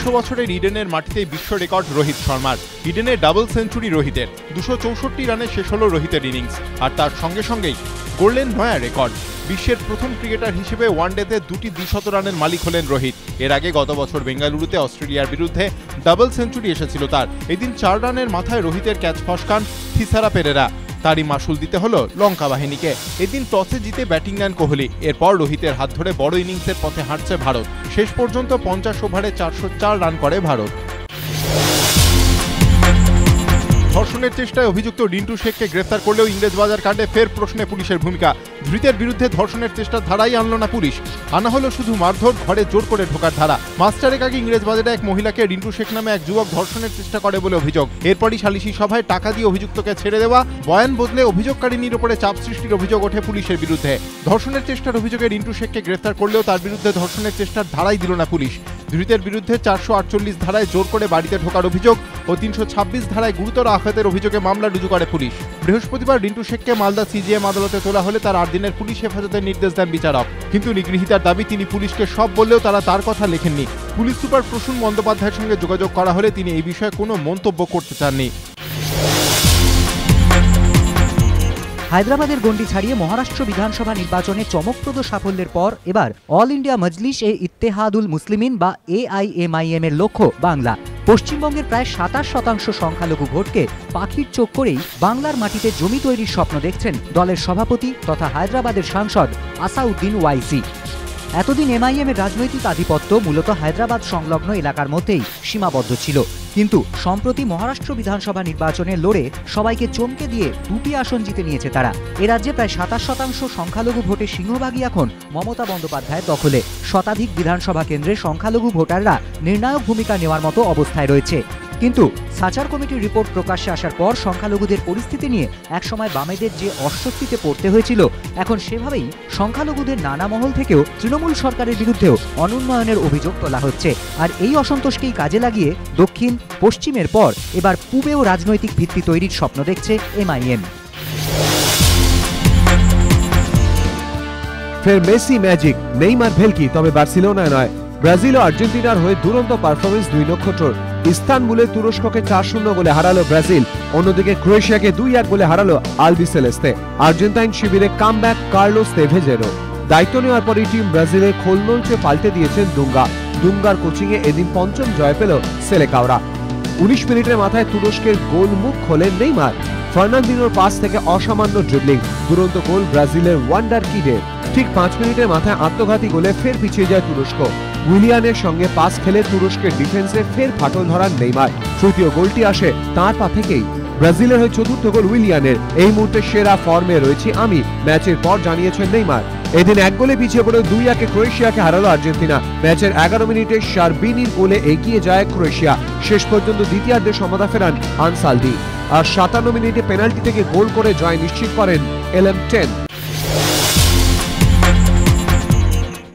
150 বছরের ইডেনের মাটিতেই বিশ্ব রেকর্ড রোহিত শর্মার। ইডেনে ডাবল সেঞ্চুরি রোহিতের, 264 রানে শেষ হল রোহিতের ইনিংস। আর তার সঙ্গে সঙ্গেই গড়লেন নয়া রেকর্ড। বিশ্বের প্রথম ক্রিকেটার হিসেবে ওয়ানডেতে 2টি দ্বিশত রানের মালিক হলেন রোহিত। এর আগে গত বছর বেঙ্গালুরুতে অস্ট্রেলিয়ার বিরুদ্ধে ডাবল সেঞ্চুরি এসেছিল তার। এদিন 4 রানের মাথায় রোহিতের ক্যাচ ফসকান থিসারা পেরেরা। তারই মাসুল দিতে হলো লঙ্কা বাহিনীকে। এদিন টসে জিতে ব্যাটিং নেন কোহলি। এরপর রোহিতের হাত ধরে বড় ইনিংসের পথে হাঁটছে ভারত। শেষ পর্যন্ত 50 ওভারে 404 রান করে ভারত। ধর্ষণের চেষ্টায় অভিযুক্ত রিন্টু শেখকে গ্রেফতার করলেও ইংরেজবাজার কাণ্ডে ফের প্রশ্নে পুলিশের ভূমিকা। ধৃতের বিরুদ্ধে ধর্ষণের চেষ্টার ধারাই আনল না পুলিশ, আনা হলো শুধু মারধর, ঘরে জোর করে ঢোকার ধারা। মাস্টারের আগে ইংরেজবাজারে এক মহিলাকে রিন্টু শেখ নামে এক যুবক ধর্ষণের চেষ্টা করে বলে অভিযোগ। এরপরই সালিশি সভায় টাকা দিয়ে অভিযুক্তকে ছেড়ে দেওয়া, বয়ান বদলে অভিযোগকারিনীর উপরে চাপ সৃষ্টির অভিযোগ ওঠে পুলিশের বিরুদ্ধে। ধর্ষণের চেষ্টার অভিযোগে রিন্টু শেখকে গ্রেফতার করলেও তার বিরুদ্ধে ধর্ষণের চেষ্টার ধারাই দিল না পুলিশ। ধৃতের বিরুদ্ধে 448 ধারায় জোর করে বাড়িতে ঢোকার অভিযোগ ও 326 ধারায় গুরুতর আঘাতের অভিযোগে মামলা রুজু করে পুলিশ। বৃহস্পতিবার রিন্টু শেখকে মালদা সিজিএম আদালতে তোলা হলে তার 8 দিনের পুলিশ হেফাজতের নির্দেশ দেন বিচারক। কিন্তু নিগৃহীতার দাবি, তিনি পুলিশকে সব বললেও তারা তার কথা লেখেননি। পুলিশ সুপার প্রসূন বন্দ্যোপাধ্যায়ের সঙ্গে যোগাযোগ করা হলে তিনি এই বিষয়ে কোনো মন্তব্য করতে চাননি। হায়দ্রাবাদের গণ্ডি ছাড়িয়ে মহারাষ্ট্র বিধানসভা নির্বাচনে চমকপ্রদ সাফল্যের পর এবার অল ইন্ডিয়া মজলিস এ ইত্তেহাদুল মুসলিমিন বা AIMIM এর লক্ষ্য বাংলা। পশ্চিমবঙ্গের প্রায় 27% সংখ্যালঘু ভোটকে পাখির চোখ করেই বাংলার মাটিতে জমি তৈরির স্বপ্ন দেখছেন দলের সভাপতি তথা হায়দ্রাবাদের সাংসদ আসাউদ্দিন ওয়াইসি। এতদিন MIM এর রাজনৈতিক আধিপত্য মূলত হায়দ্রাবাদ সংলগ্ন এলাকার মধ্যেই সীমাবদ্ধ ছিল, কিন্তু সম্প্রতি মহারাষ্ট্র বিধানসভা নির্বাচনে লড়ে সবাইকে চমকে দিয়ে 2টি আসন জিতে নিয়েছে তারা। এ রাজ্যে প্রায় 27% সংখ্যালঘু ভোটের সিংহভাগই এখন মমতা বন্দ্যোপাধ্যায়ের দখলে। শতাধিক বিধানসভা কেন্দ্রে সংখ্যালঘু ভোটাররা নির্ণায়ক ভূমিকা নেওয়ার মতো অবস্থায় রয়েছে। কিন্তু সাচার কমিটির রিপোর্ট প্রকাশ্যে আসার পর সংখ্যালঘুদের পরিস্থিতি নিয়ে একসময় বামেদের যে অস্বস্তিতে পড়তে হয়েছিল, এখন সেভাবেই সংখ্যালঘুদের নানা মহল থেকেও তৃণমূল সরকারের বিরুদ্ধেও অনুন্নয়নের অভিযোগ তোলা হচ্ছে। আর এই অসন্তোষকেই কাজে লাগিয়ে দক্ষিণ পশ্চিমের পর এবার পূবেও রাজনৈতিক ভিত্তি তৈরির স্বপ্ন দেখছে MIM। ফের মেসি ম্যাজিক, নেইমার ভেলকি, তবে বার্সেলোনায় নয়। ব্রাজিল ও আর্জেন্টিনার হয়ে দুরন্ত পারফরমেন্স 2 নক্ষত্রর। ইস্তানবুলে তুরস্ককে 4-0 গোলে হারালো ব্রাজিল। অন্যদিকে ক্রোয়েশিয়াকে 2-1 গোলে হারালো আলবিসেলেস্তে। আর্জেন্টাইন শিবিরে কামব্যাক কার্লোস তেভেজেরও। দায়িত্ব নেওয়ার পরই টিম ব্রাজিলের খোলনলচে পাল্টে দিয়েছেন দুঙ্গার কোচিংয়ে এদিন 5ম জয় পেল সেলেকাওরা। 19 মিনিটের মাথায় তুরস্কের গোল মুখ খোলেন নেইমার। ফার্নান্দিনোর পাস থেকে অসামান্য ড্রিবলিং, দুরন্ত গোল ব্রাজিলের ওয়ান্ডার কিডের। ঠিক 5 মিনিটের মাথায় আত্মঘাতী গোলে ফের পিছিয়ে যায় তুরস্ক। উইলিয়ানের সঙ্গে পাস খেলে তুরস্কের ডিফেন্সে ফের ফাটল ধরান নেইমার। তৃতীয় গোলটি আসে তাঁর পা থেকেই। ব্রাজিলের হয়ে 4র্থ গোল উইলিয়ানের। এই মুহূর্তে সেরা ফর্মে রয়েছি আমি, ম্যাচের পর জানিয়েছেন নেইমার। এদিন 1 গোলে পিছিয়ে পড়ে 2-1 ক্রোয়েশিয়াকে হারালো আর্জেন্টিনা। ম্যাচের 11 মিনিটে শারবিনির গোলে এগিয়ে যায় ক্রোয়েশিয়া। শেষ পর্যন্ত দ্বিতীয়ার্ধে সমতা ফেরান আনসালদি। আর 57 মিনিটে পেনাল্টি থেকে গোল করে জয় নিশ্চিত করেন LM10।